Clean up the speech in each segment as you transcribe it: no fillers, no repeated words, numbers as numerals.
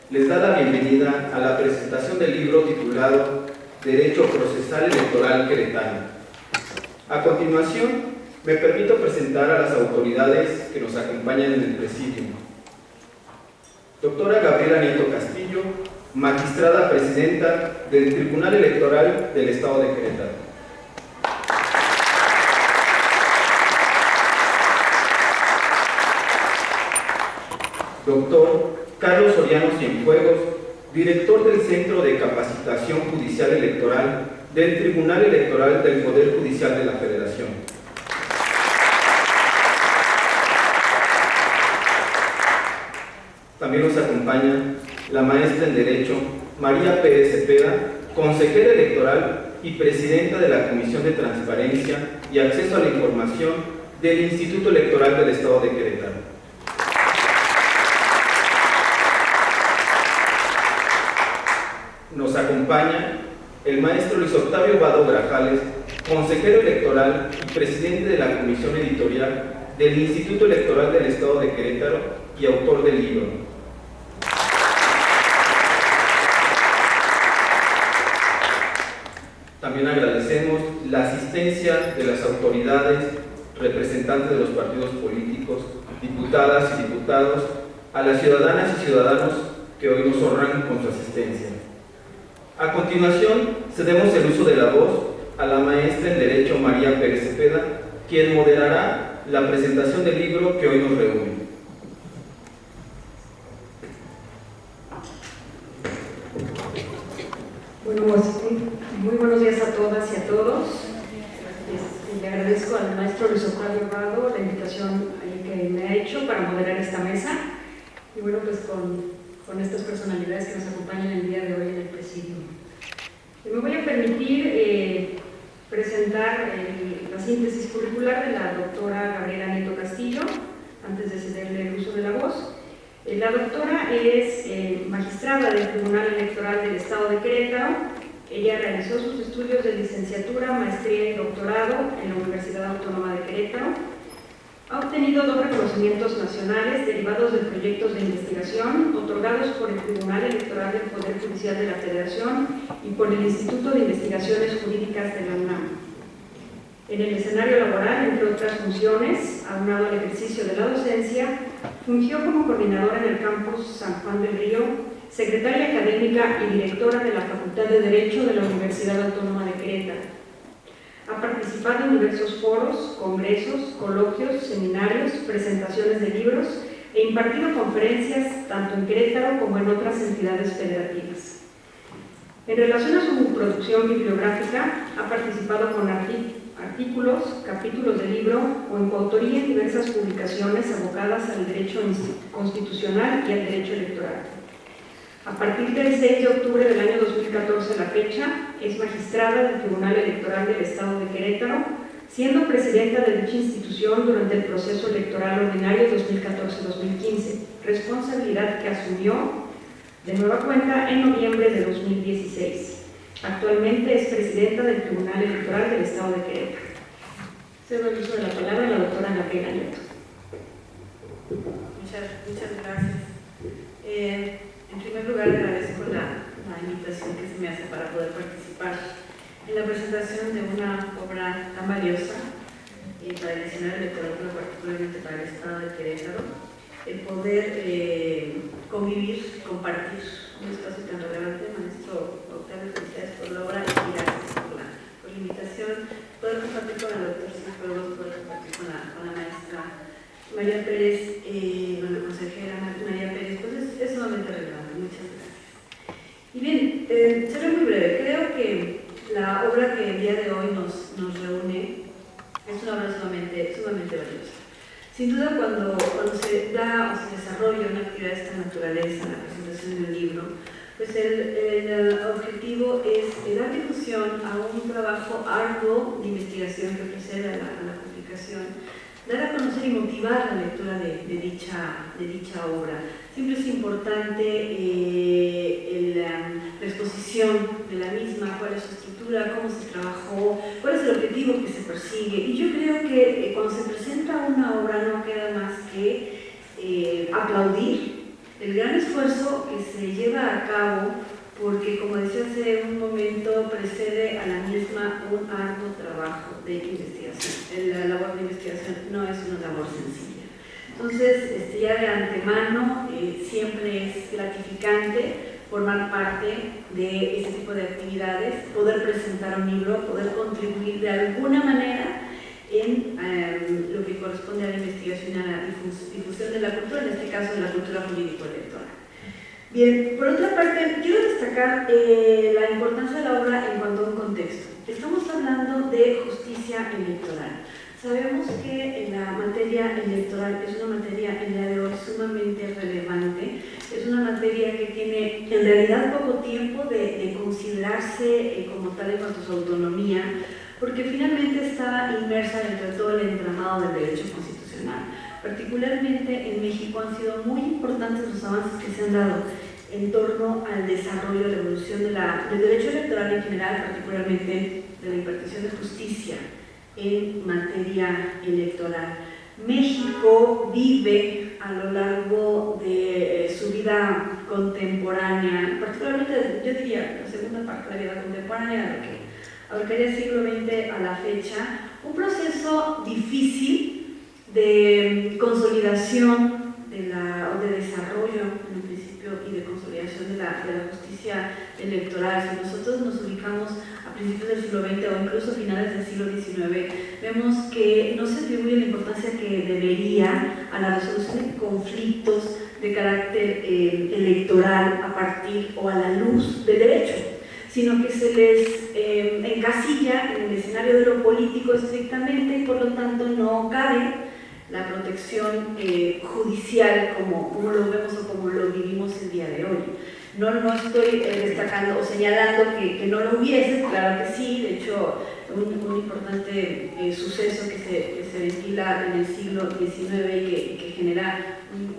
les da la bienvenida a la presentación del libro titulado Derecho Procesal Electoral Queretano. A continuación, me permito presentar a las autoridades que nos acompañan en el presidio. Doctora Gabriela Nieto Castillo, magistrada presidenta del Tribunal Electoral del Estado de Querétaro. Doctor Carlos Soriano Cienfuegos, director del Centro de Capacitación Judicial Electoral del Tribunal Electoral del Poder Judicial de la Federación. También nos acompaña la maestra en Derecho María Pérez Cepeda, consejera electoral y presidenta de la Comisión de Transparencia y Acceso a la Información del Instituto Electoral del Estado de Querétaro. Nos acompaña el maestro Luis Octavio Vado Grajales, consejero electoral y presidente de la Comisión Editorial del Instituto Electoral del Estado de Querétaro y autor del libro. También agradecemos la asistencia de las autoridades, representantes de los partidos políticos, diputadas y diputados, a las ciudadanas y ciudadanos que hoy nos honran con su asistencia. A continuación, cedemos el uso de la voz a la maestra en Derecho María Pérez Cepeda, quien moderará la presentación del libro que hoy nos reúne. Bueno, pues, muy buenos días a todas y a todos. Le agradezco al maestro Luis Octavio Vado la invitación que me ha hecho para moderar esta mesa. Y bueno, pues con estas personalidades que nos acompañan el día de hoy en el presidio. Me voy a permitir presentar la síntesis curricular de la doctora Gabriela Nieto Castillo, antes de cederle el uso de la voz. La doctora es magistrada del Tribunal Electoral del Estado de Querétaro. Ella realizó sus estudios de licenciatura, maestría y doctorado en la Universidad Autónoma de Querétaro. Ha obtenido 2 reconocimientos nacionales derivados de proyectos de investigación otorgados por el Tribunal Electoral del Poder Judicial de la Federación y por el Instituto de Investigaciones Jurídicas de la UNAM. En el escenario laboral, entre otras funciones, aunado al ejercicio de la docencia, fungió como coordinadora en el campus San Juan del Río, secretaria académica y directora de la Facultad de Derecho de la Universidad Autónoma de Querétaro. Ha participado en diversos foros, congresos, coloquios, seminarios, presentaciones de libros e impartido conferencias tanto en Querétaro como en otras entidades federativas. En relación a su producción bibliográfica, ha participado con artículos, capítulos de libro o en coautoría en diversas publicaciones abocadas al derecho constitucional y al derecho electoral. A partir del 6 de octubre del año 2014 a la fecha, es magistrada del Tribunal Electoral del Estado de Querétaro, siendo presidenta de dicha institución durante el proceso electoral ordinario 2014-2015, responsabilidad que asumió de nueva cuenta en noviembre de 2016. Actualmente es presidenta del Tribunal Electoral del Estado de Querétaro. Cedo el uso de la palabra a la doctora Gabriela Nieto. Muchas gracias. En primer lugar, agradezco la invitación que se me hace para poder participar en la presentación de una obra tan valiosa para el escenario electoral, pero particularmente para el Estado de Querétaro, el poder convivir, compartir un espacio tan relevante. Maestro Octavio, felicidades por la obra y gracias por la invitación. Poder compartir con el doctor Cienfuegos, poder compartir con la maestra María Pérez, con la consejera María Pérez, pues es sumamente relevante. Muchas gracias. Y bien, seré muy breve. Creo que la obra que el día de hoy nos reúne es una obra sumamente valiosa. Sin duda, cuando se da o se desarrolla una actividad de esta naturaleza, la presentación del libro, pues el objetivo es dar difusión a un trabajo arduo de investigación que precede a la publicación, dar a conocer y motivar la lectura de dicha obra. Siempre es importante la exposición de la misma, cuál es su estructura, cómo se trabajó, cuál es el objetivo que se persigue. Y yo creo que cuando se presenta una obra no queda más que aplaudir el gran esfuerzo que se lleva a cabo, porque como decía hace un momento, precede a la misma un arduo trabajo de investigación. La labor de investigación no es una labor sencilla. Entonces, ya de antemano, siempre es gratificante formar parte de este tipo de actividades, poder presentar un libro, poder contribuir de alguna manera en lo que corresponde a la investigación y a la difusión de la cultura, en este caso de la cultura jurídico-electoral. Bien, por otra parte, quiero destacar la importancia de la obra en cuanto a un contexto. Estamos hablando de justicia electoral. Sabemos que la materia electoral es una materia en día de hoy sumamente relevante, es una materia que tiene en realidad poco tiempo de considerarse como tal en cuanto a su autonomía, porque finalmente está inmersa dentro de todo el entramado del derecho constitucional. Particularmente en México han sido muy importantes los avances que se han dado en torno al desarrollo, la evolución del derecho electoral en general, particularmente de la impartición de justicia en materia electoral. México vive a lo largo de su vida contemporánea, particularmente yo diría la segunda parte de la vida contemporánea, lo que abarcaría el siglo XX a la fecha, un proceso difícil de consolidación o de desarrollo en un principio y de consolidación de la justicia electoral. Si nosotros nos ubicamos a principios del siglo XX o incluso a finales del siglo XIX, vemos que no se atribuye la importancia que debería a la resolución de conflictos de carácter electoral a partir o a la luz del derecho, sino que se les encasilla en el escenario de lo político estrictamente y por lo tanto no cabe la protección judicial como lo vemos o como lo vivimos el día de hoy. No estoy destacando o señalando que no lo hubiese, claro que sí, de hecho un importante suceso que se ventila en el siglo XIX y que genera un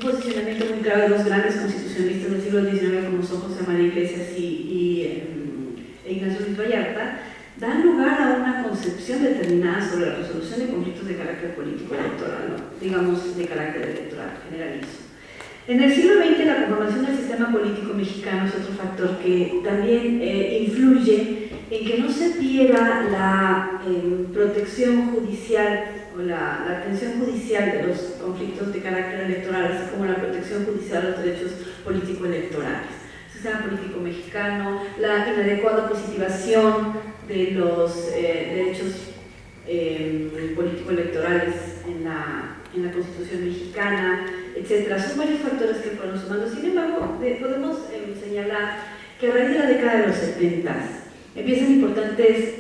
posicionamiento muy claro de dos grandes constitucionalistas del siglo XIX como son José María Iglesias e Ignacio Ruiz Vallarta, dan lugar a una concepción determinada sobre la resolución de conflictos de carácter político electoral, ¿no? Digamos de carácter electoral, generalizo. En el siglo XX la conformación del sistema político mexicano es otro factor que también influye en que no se pierda la protección judicial o la atención judicial de los conflictos de carácter electoral, así como la protección judicial de los derechos político-electorales. El sistema político mexicano, la inadecuada positivación de los derechos político-electorales en la Constitución mexicana, etcétera. Son varios factores que fueron sumando. Sin embargo, podemos señalar que a raíz de la década de los 70 empiezan importantes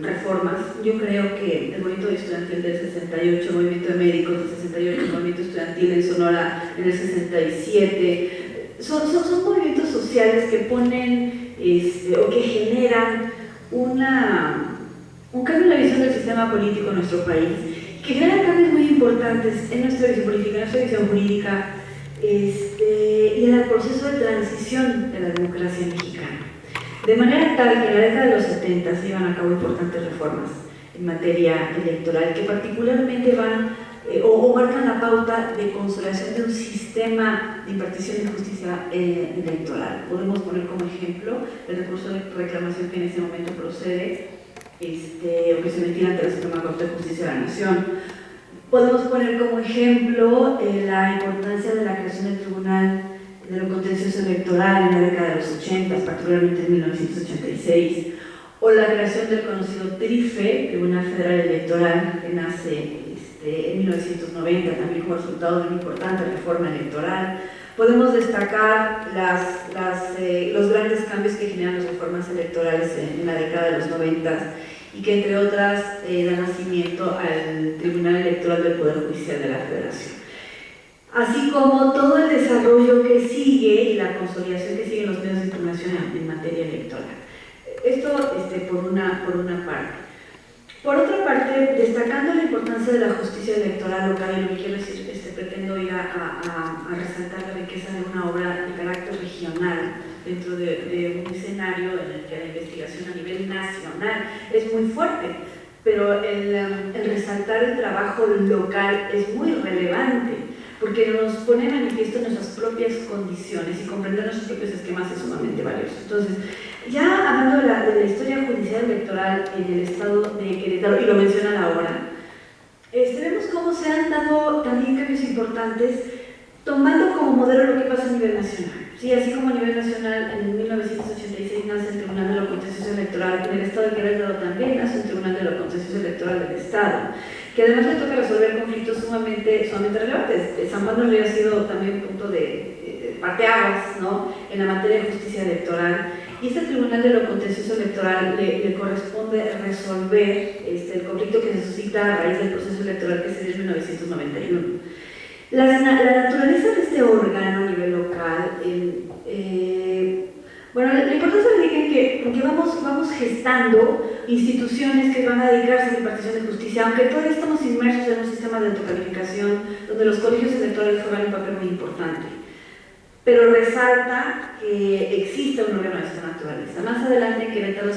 reformas. Yo creo que el movimiento estudiantil del 68, el movimiento de médicos del 68, el movimiento estudiantil en Sonora en el 67, son movimientos sociales que ponen o que generan un cambio en la visión del sistema político en nuestro país, que generan cambios muy importantes en nuestra visión política, en nuestra visión jurídica y en el proceso de transición de la democracia mexicana. De manera tal que en la década de los 70 se llevan a cabo importantes reformas en materia electoral que particularmente van o marcan la pauta de consolidación de un sistema de impartición de justicia electoral. Podemos poner como ejemplo el recurso de reclamación que en ese momento procede o que se metía ante la Suprema Corte de Justicia de la Nación. Podemos poner como ejemplo la importancia de la creación del Tribunal de lo Contencioso Electoral en la década de los 80, particularmente en 1986, o la creación del conocido TRIFE, Tribunal Federal Electoral, que nace en 1990, también como resultado de una importante reforma electoral. Podemos destacar los grandes cambios que generan las reformas electorales en la década de los 90 y que entre otras da nacimiento al Tribunal Electoral del Poder Judicial de la Federación. Así como todo el desarrollo que sigue y la consolidación que sigue en los medios de información en materia electoral. Esto por una parte. Por otra parte, destacando la importancia de la justicia electoral local, y lo que quiero decir, pretendo ir a resaltar la riqueza de una obra de carácter regional dentro de un escenario en el que la investigación a nivel nacional es muy fuerte, pero el resaltar el trabajo local es muy relevante, porque nos pone de manifiesto nuestras propias condiciones y comprender nuestros propios esquemas es sumamente valioso. Entonces, ya hablando de la historia judicial electoral en el estado de Querétaro, y lo menciona la obra, vemos cómo se han dado también cambios importantes, tomando como modelo lo que pasa a nivel nacional. Sí, así como a nivel nacional, en 1986 nace el Tribunal de lo Contencioso Electoral, en el estado de Querétaro también nace el Tribunal de lo Contencioso Electoral del Estado, que además le toca resolver conflictos sumamente relevantes. San Juan del Río ha sido también punto de parteaguas, ¿no?, en la materia de justicia electoral, y este Tribunal de lo Contencioso Electoral le corresponde resolver el conflicto que se suscita a raíz del proceso electoral que se dio en 1991. La naturaleza de este órgano a nivel local, bueno, la importancia radica en que vamos gestando instituciones que van a dedicarse a la impartición de justicia, aunque todavía estamos inmersos en un sistema de autocalificación donde los colegios electorales juegan un papel muy importante. Pero resalta que existe un órgano de esta naturaleza. Más adelante en Querétaro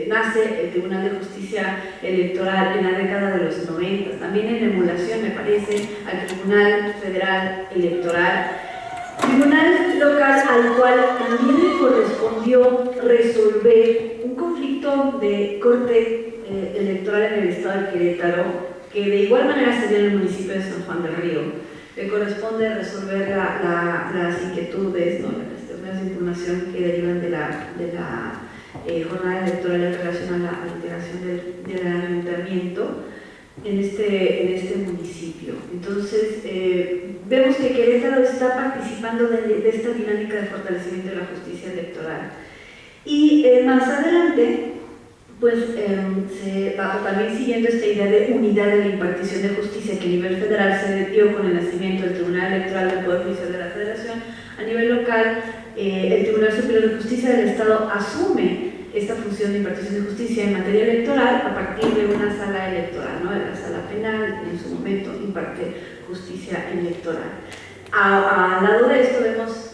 nace el Tribunal de Justicia Electoral en la década de los 90, también en emulación, me parece, al Tribunal Federal Electoral, tribunal local al cual también le correspondió resolver un conflicto de corte electoral en el estado de Querétaro, que de igual manera se dio en el municipio de San Juan del Río. Le corresponde resolver las inquietudes, ¿no?, las cuestiones de impugnación que derivan de la jornada electoral en relación a la integración del ayuntamiento en este municipio. Entonces, vemos que Querétaro está participando de esta dinámica de fortalecimiento de la justicia electoral. Y más adelante, pues también siguiendo esta idea de unidad de la impartición de justicia que a nivel federal se dio con el nacimiento del Tribunal Electoral del Poder Judicial de la Federación, a nivel local el Tribunal Superior de Justicia del Estado asume esta función de impartición de justicia en materia electoral a partir de una sala electoral, ¿no?, de la sala penal, en su momento imparte justicia electoral. Al lado de esto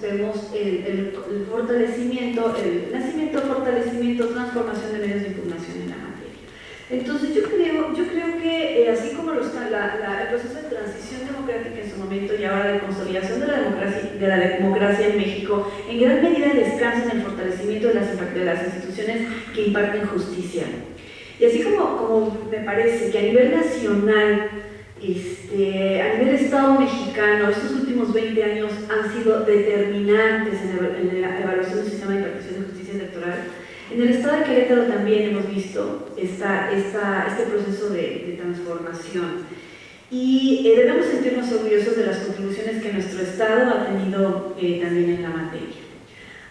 vemos el fortalecimiento, el nacimiento, fortalecimiento, transformación de medios de impugnación en la materia. Entonces yo creo que así como el proceso de transición democrática en su momento y ahora de consolidación de la democracia en México, en gran medida descansa en el fortalecimiento de las instituciones que imparten justicia. Y así como me parece que a nivel nacional, a nivel Estado mexicano, estos últimos 20 años han sido determinantes en la evaluación del sistema de impartición de justicia electoral. En el Estado de Querétaro también hemos visto este proceso de transformación y debemos sentirnos orgullosos de las contribuciones que nuestro Estado ha tenido también en la materia.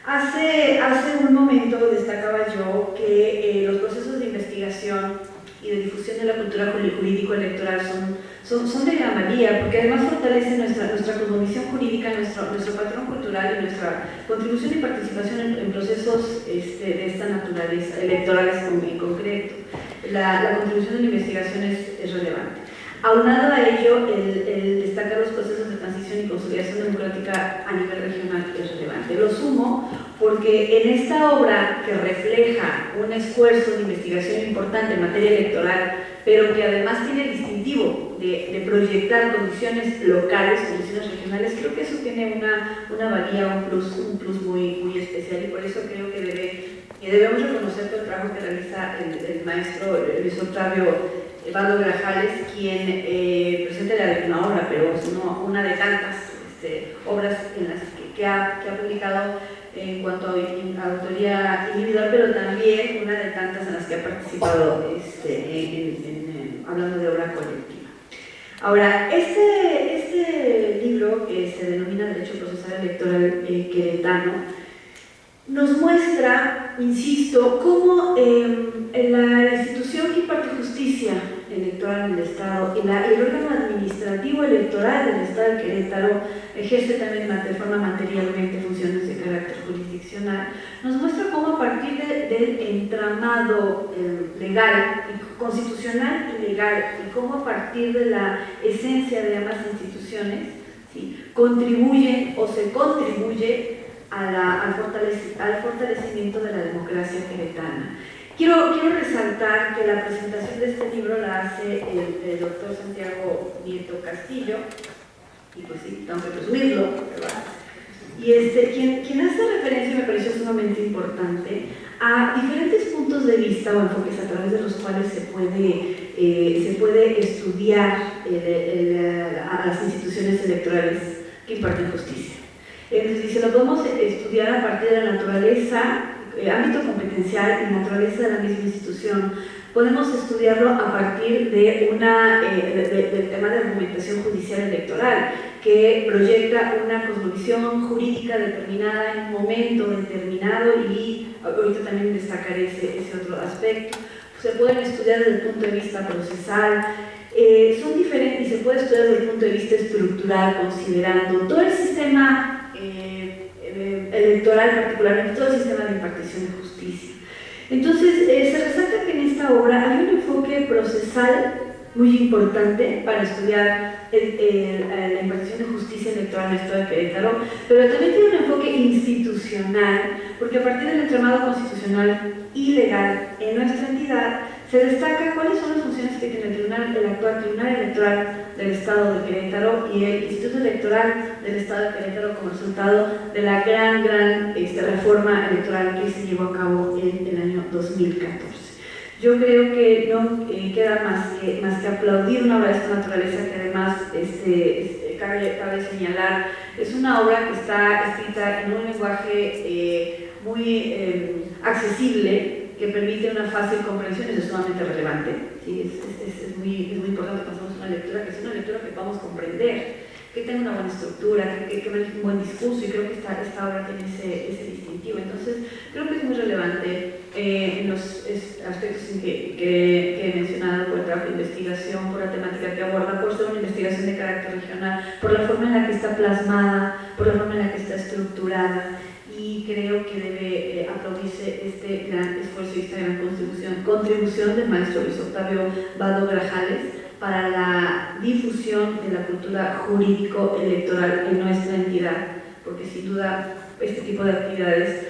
Hace un momento destacaba yo que los procesos de investigación y de difusión de la cultura jurídico-electoral son de gran valía, porque además fortalece nuestra cosmovisión jurídica, nuestro patrón cultural y nuestra contribución y participación en procesos de esta naturaleza, electorales en concreto. La contribución de la investigación es relevante. Aunado a ello, el destacar los procesos de transición y consolidación democrática a nivel regional es relevante. Lo sumo porque en esta obra que refleja un esfuerzo de investigación importante en materia electoral, pero que además tiene el distintivo de proyectar condiciones locales, condiciones regionales, creo que eso tiene una valía, un plus muy especial, y por eso creo que debemos reconocer todo el trabajo que realiza el maestro Luis Octavio Vado Grajales, quien presenta una obra, pero es una de tantas obras en las que ha publicado en cuanto a autoría individual, pero también una de tantas en las que ha participado hablando de obra colectiva. Ahora, este libro, que se denomina Derecho Procesal Electoral Queretano, nos muestra, insisto, cómo la institución que imparte justicia electoral en el Estado y el órgano administrativo electoral del Estado de Querétaro ejerce también de forma materialmente funciones de carácter jurisdiccional. Nos muestra cómo a partir del entramado legal, constitucional y legal, y cómo a partir de la esencia de ambas instituciones, ¿sí?, contribuye o se contribuye al fortalecimiento de la democracia queretana. Quiero resaltar que la presentación de este libro la hace el doctor Santiago Nieto Castillo, y pues sí, tengo que presumirlo, ¿verdad? Y quien hace referencia me pareció sumamente importante a diferentes puntos de vista o enfoques a través de los cuales se puede estudiar a las instituciones electorales que imparten justicia. Entonces, si lo podemos estudiar a partir de la naturaleza, ámbito competencial y naturaleza de la misma institución, podemos estudiarlo a partir de del tema de argumentación judicial electoral, que proyecta una cosmovisión jurídica determinada en un momento determinado, y ahorita también destacaré ese otro aspecto. Se pueden estudiar desde el punto de vista procesal, son diferentes, y se puede estudiar desde el punto de vista estructural, considerando todo el sistema electoral, particularmente todo el sistema de impartición de justicia. Entonces, se resalta que en esta obra hay un enfoque procesal muy importante para estudiar la impartición de justicia electoral en el Estado de Querétaro, pero también tiene un enfoque institucional, porque a partir del entramado constitucional y legal en nuestra entidad se destaca cuáles son las funciones que tiene el actual Tribunal Electoral del Estado de Querétaro y el Instituto Electoral del Estado de Querétaro como resultado de la gran reforma electoral que se llevó a cabo en el año 2014. Yo creo que no queda más que aplaudir una obra de esta naturaleza, que además cabe señalar, es una obra que está escrita en un lenguaje muy accesible, que permite una fácil comprensión. Eso es sumamente relevante. ¿Sí? Es muy importante cuando hacemos una lectura, que sea una lectura que podamos comprender, que tenga una buena estructura, que maneje un buen discurso, y creo que esta obra tiene ese distintivo. Entonces, creo que es muy relevante en los aspectos que he mencionado, por el trabajo de investigación, por la temática que aborda, por ser una investigación de carácter regional, por la forma en la que está plasmada, por la forma en la que está estructurada. Y creo que debe aplaudirse este gran esfuerzo y esta gran contribución del maestro Luis Octavio Vado Grajales para la difusión de la cultura jurídico-electoral en nuestra entidad, porque sin duda este tipo de actividades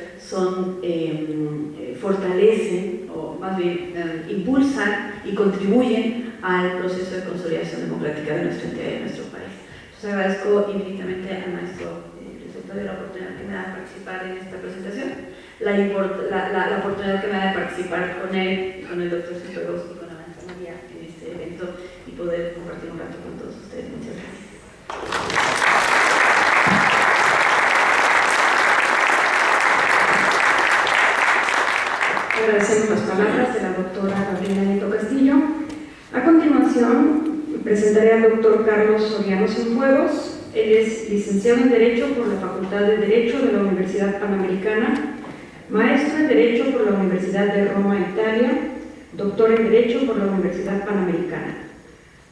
fortalecen, o más bien impulsan y contribuyen al proceso de consolidación democrática de nuestra entidad y de nuestro país. Entonces agradezco infinitamente al maestro de la oportunidad que me da de participar en esta presentación, la oportunidad que me da de participar con él, con el doctor Cifuegos y con la maestra María en este evento, y poder compartir un rato con todos ustedes. Muchas gracias. Agradecemos las palabras de la doctora Gabriela Nieto Castillo. A continuación, presentaré al doctor Carlos Soriano Cienfuegos. Él es licenciado en Derecho por la Facultad de Derecho de la Universidad Panamericana, maestro en Derecho por la Universidad de Roma, Italia, doctor en Derecho por la Universidad Panamericana.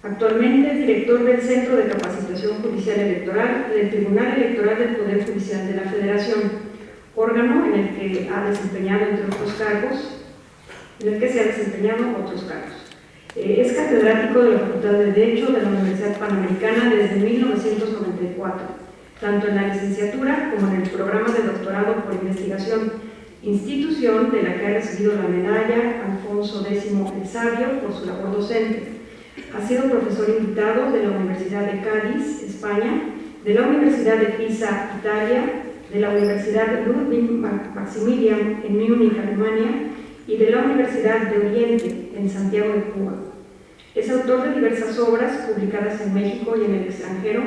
Actualmente es director del Centro de Capacitación Judicial Electoral del Tribunal Electoral del Poder Judicial de la Federación, órgano en el que ha desempeñado, entre otros cargos, Es catedrático de la Facultad de Derecho de la Universidad Panamericana desde 1994, tanto en la licenciatura como en el programa de doctorado por investigación, institución de la que ha recibido la medalla Alfonso X el Sabio por su labor docente. Ha sido profesor invitado de la Universidad de Cádiz, España, de la Universidad de Pisa, Italia, de la Universidad Ludwig Maximilian en Múnich, Alemania, y de la Universidad de Oriente en Santiago de Cuba. Es autor de diversas obras publicadas en México y en el extranjero,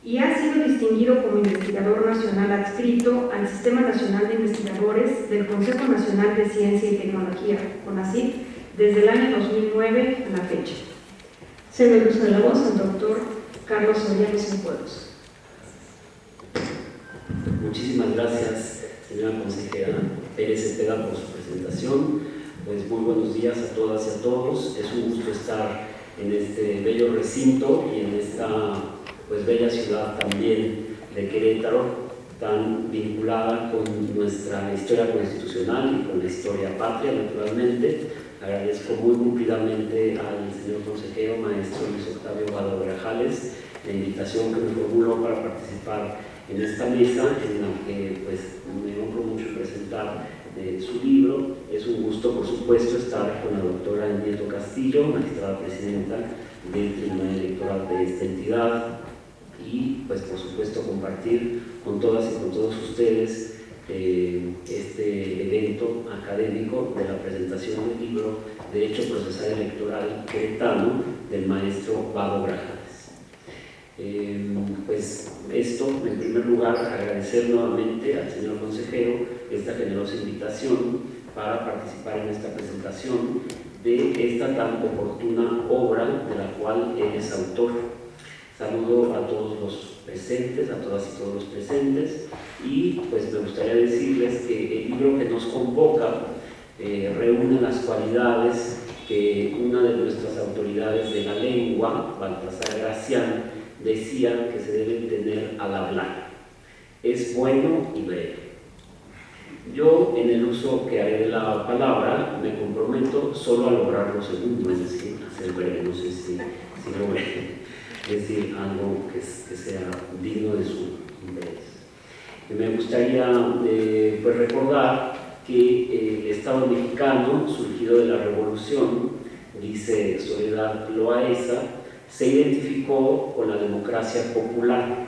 y ha sido distinguido como investigador nacional adscrito al Sistema Nacional de Investigadores del Consejo Nacional de Ciencia y Tecnología, CONACYT, desde el año 2009 a la fecha. Cedo el uso de la voz al doctor Carlos Soriano Cienfuegos. Muchísimas gracias, señora consejera Pérez Cepeda, por su presentación. Pues muy buenos días a todas y a todos. Es un gusto estar en este bello recinto y en esta bella ciudad también de Querétaro, tan vinculada con nuestra historia constitucional y con la historia patria, naturalmente. Agradezco muy cumplidamente al señor consejero, maestro Luis Octavio Vado Grajales, la invitación que me formuló para participar en esta mesa, en la que me honro mucho presentar su libro. Es un gusto, por supuesto, estar con la doctora Nieto Castillo, magistrada presidenta del Tribunal Electoral de esta entidad, y pues por supuesto compartir con todas y con todos ustedes este evento académico de la presentación del libro Derecho Procesal Electoral Queretano del maestro Vado Grajales. Pues esto, en primer lugar, agradecer nuevamente al señor consejero esta generosa invitación para participar en esta presentación de esta tan oportuna obra de la cual él es autor. Saludo a todos los presentes, a todas y todos los presentes, y pues me gustaría decirles que el libro que nos convoca reúne las cualidades que una de nuestras autoridades de la lengua, Baltasar Gracián, decía que se deben tener al hablar. Es bueno y breve. Yo, en el uso que haré de la palabra, me comprometo solo a lograr lo segundo, es decir, a ser breve. No sé si logré decir algo que sea digno de su interés. Me gustaría pues recordar que el Estado mexicano, surgido de la Revolución, dice Soledad Loaesa, se identificó con la democracia popular,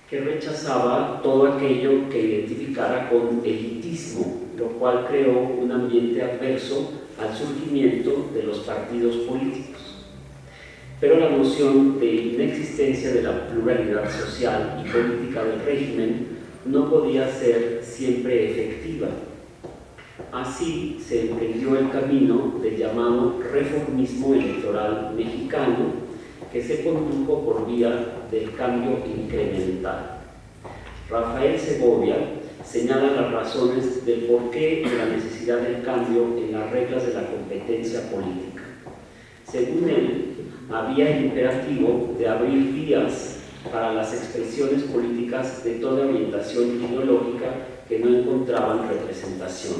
que rechazaba todo aquello que identificara con elitismo, lo cual creó un ambiente adverso al surgimiento de los partidos políticos. Pero la noción de inexistencia de la pluralidad social y política del régimen no podía ser siempre efectiva. Así se emprendió el camino del llamado reformismo electoral mexicano, que se condujo por vía del cambio incremental. Rafael Segovia señala las razones del porqué de la necesidad del cambio en las reglas de la competencia política. Según él, había el imperativo de abrir vías para las expresiones políticas de toda orientación ideológica que no encontraban representación.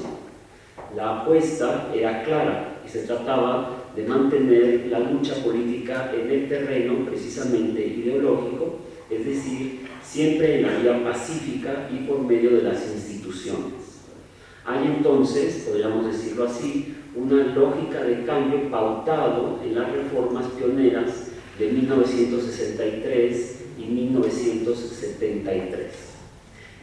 La apuesta era clara y se trataba de mantener la lucha política en el terreno precisamente ideológico, es decir, siempre en la vía pacífica y por medio de las instituciones. Hay entonces, podríamos decirlo así, una lógica de cambio pautado en las reformas pioneras de 1963 y 1973.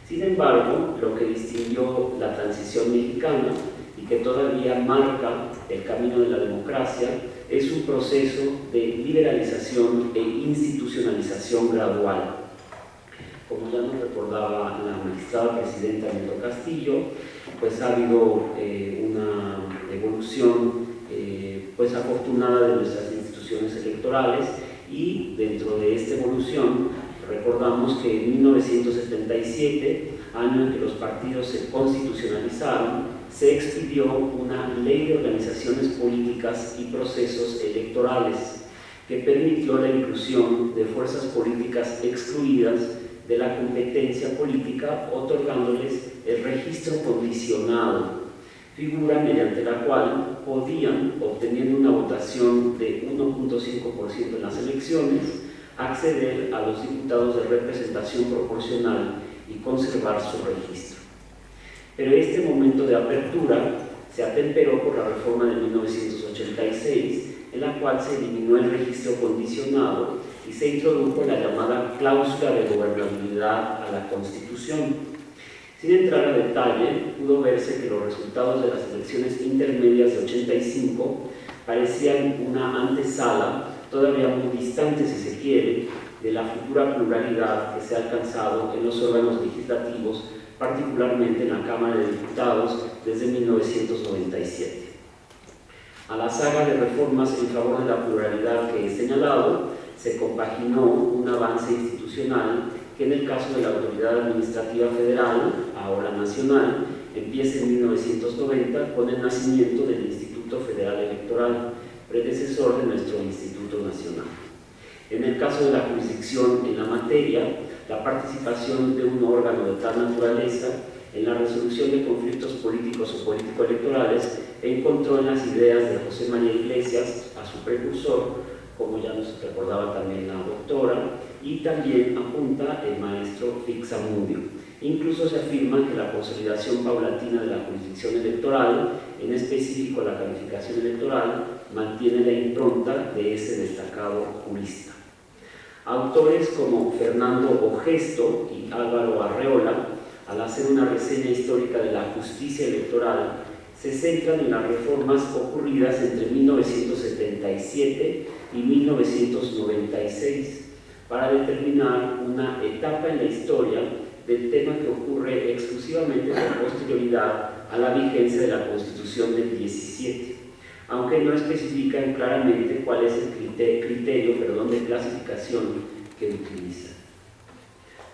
Sin embargo, lo que distinguió la transición mexicana y que todavía marca el camino de la democracia es un proceso de liberalización e institucionalización gradual. Como ya nos recordaba la magistrada presidenta Neto Castillo, pues ha habido una evolución pues afortunada de nuestras instituciones electorales, y dentro de esta evolución recordamos que en 1977, año en que los partidos se constitucionalizaron, se expidió una ley de organizaciones políticas y procesos electorales que permitió la inclusión de fuerzas políticas excluidas de la competencia política, otorgándoles el registro condicionado, figura mediante la cual podían, obteniendo una votación de 1.5% en las elecciones, acceder a los diputados de representación proporcional y conservar su registro. Pero este momento de apertura se atemperó por la reforma de 1986, en la cual se eliminó el registro condicionado y se introdujo la llamada cláusula de gobernabilidad a la Constitución. Sin entrar a detalle, pudo verse que los resultados de las elecciones intermedias de 85 parecían una antesala, todavía muy distante si se quiere, de la futura pluralidad que se ha alcanzado en los órganos legislativos, particularmente en la Cámara de Diputados desde 1997. A la saga de reformas en favor de la pluralidad que he señalado, se compaginó un avance institucional que en el caso de la Autoridad Administrativa Federal, ahora nacional, empieza en 1990 con el nacimiento del Instituto Federal Electoral, predecesor de nuestro Instituto Nacional. En el caso de la jurisdicción en la materia, la participación de un órgano de tal naturaleza en la resolución de conflictos políticos o político-electorales encontró en las ideas de José María Iglesias, a su precursor, como ya nos recordaba también la doctora, y también apunta el maestro Fixamundio. Incluso se afirma que la consolidación paulatina de la jurisdicción electoral, en específico la calificación electoral, mantiene la impronta de ese destacado jurista. Autores como Fernando Ogesto y Álvaro Arreola, al hacer una reseña histórica de la justicia electoral, se centran en las reformas ocurridas entre 1977 y 1996 para determinar una etapa en la historia del tema que ocurre exclusivamente con posterioridad a la vigencia de la Constitución del 17, aunque no especifican claramente cuál es el criterio de clasificación que utiliza.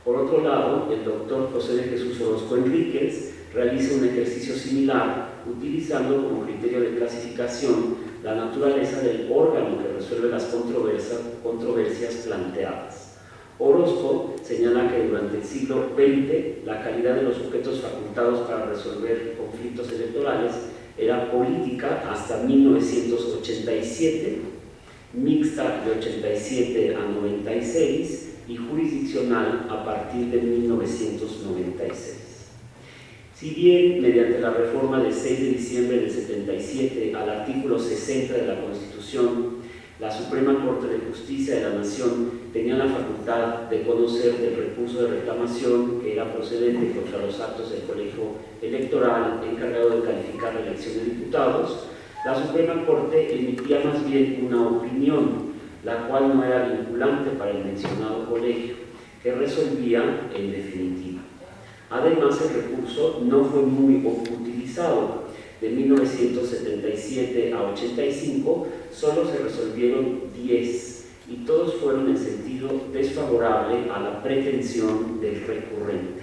Por otro lado, el doctor José de Jesús Orozco Enríquez realiza un ejercicio similar, utilizando como criterio de clasificación la naturaleza del órgano que resuelve las controversias planteadas. Orozco señala que durante el siglo XX la calidad de los sujetos facultados para resolver conflictos electorales era política hasta 1987, mixta de 87 a 96 y jurisdiccional a partir de 1996. Si bien, mediante la reforma del 6 de diciembre del 77 al artículo 60 de la Constitución, la Suprema Corte de Justicia de la Nación tenía la facultad de conocer del recurso de reclamación que era procedente contra los actos del colegio electoral encargado de calificar la elección de diputados, la Suprema Corte emitía más bien una opinión, la cual no era vinculante para el mencionado colegio, que resolvía en definitiva. Además, el recurso no fue muy utilizado. De 1977 a 85 solo se resolvieron 10 y todos fueron en sentido desfavorable a la pretensión del recurrente.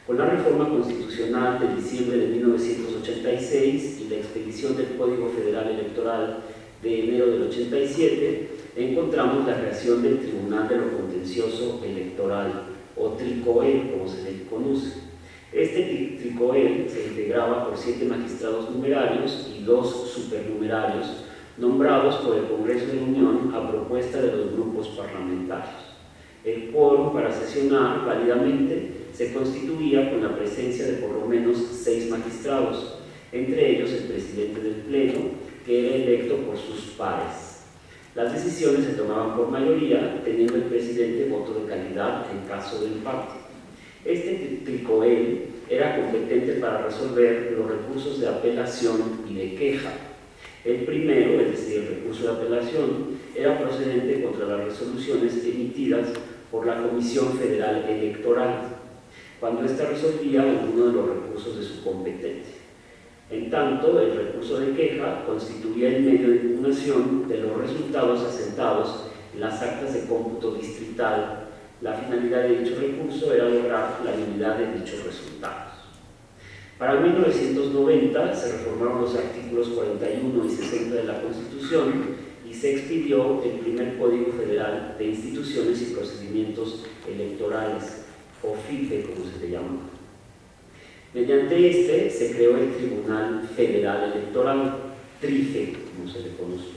Con la reforma constitucional de diciembre de 1986 y la expedición del Código Federal Electoral de enero del 87, encontramos la creación del Tribunal de lo Contencioso Electoral, o TRICOEL, como se le conoce. Este TRICOEL se integraba por 7 magistrados numerarios y 2 supernumerarios, nombrados por el Congreso de la Unión a propuesta de los grupos parlamentarios. El quórum para sesionar válidamente se constituía con la presencia de por lo menos 6 magistrados, entre ellos el presidente del Pleno, que era electo por sus pares. Las decisiones se tomaban por mayoría, teniendo el presidente voto de calidad en caso de empate. Este TRICOEL era competente para resolver los recursos de apelación y de queja. El primero, es decir, el recurso de apelación, era procedente contra las resoluciones emitidas por la Comisión Federal Electoral, cuando ésta resolvía alguno de los recursos de su competencia. En tanto, el recurso de queja constituía el medio de impugnación de los resultados asentados en las actas de cómputo distrital. La finalidad de dicho recurso era lograr la nulidad de dichos resultados. Para 1990 se reformaron los artículos 41 y 60 de la Constitución y se expidió el primer Código Federal de Instituciones y Procedimientos Electorales, o FIPE, como se le llama. Mediante este se creó el Tribunal Federal Electoral, TRIFE, como se le conoce,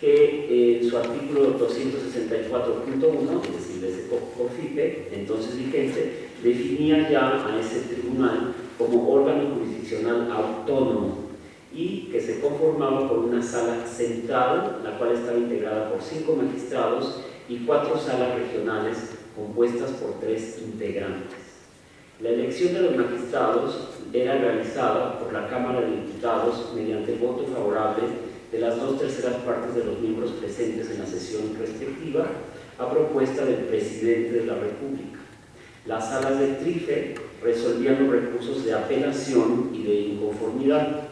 que en su artículo 264.1, es decir, de ese COFIPE, entonces vigente, definía ya a ese tribunal como órgano jurisdiccional autónomo y que se conformaba por una sala central, la cual estaba integrada por 5 magistrados y 4 salas regionales compuestas por 3 integrantes. La elección de los magistrados era realizada por la Cámara de Diputados mediante el voto favorable de las 2/3 partes de los miembros presentes en la sesión respectiva, a propuesta del presidente de la República. Las salas del TRIFE resolvían los recursos de apelación y de inconformidad.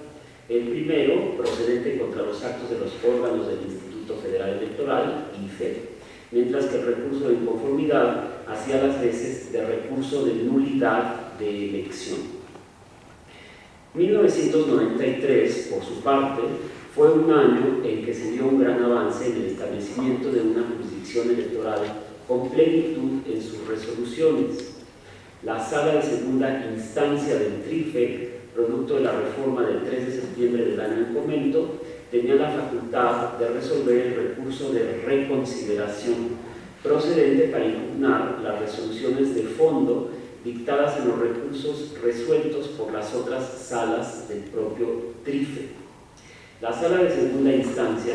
El primero, procedente contra los actos de los órganos del Instituto Federal Electoral, IFE, mientras que el recurso de inconformidad hacía las veces de recurso de nulidad de elección. 1993, por su parte, fue un año en que se dio un gran avance en el establecimiento de una jurisdicción electoral con plenitud en sus resoluciones. La Sala de Segunda Instancia del TRIFE, producto de la reforma del 3 de septiembre del año en comento, tenía la facultad de resolver el recurso de reconsideración procedente para impugnar las resoluciones de fondo dictadas en los recursos resueltos por las otras salas del propio TRIFE. La sala de segunda instancia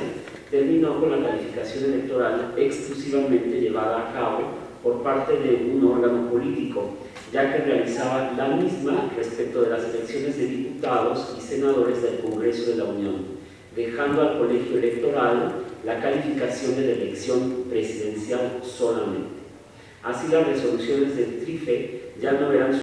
terminó con la calificación electoral exclusivamente llevada a cabo por parte de un órgano político, ya que realizaba la misma respecto de las elecciones de diputados y senadores del Congreso de la Unión, dejando al colegio electoral la calificación de la elección presidencial solamente. Así, las resoluciones del TRIFE ya no eran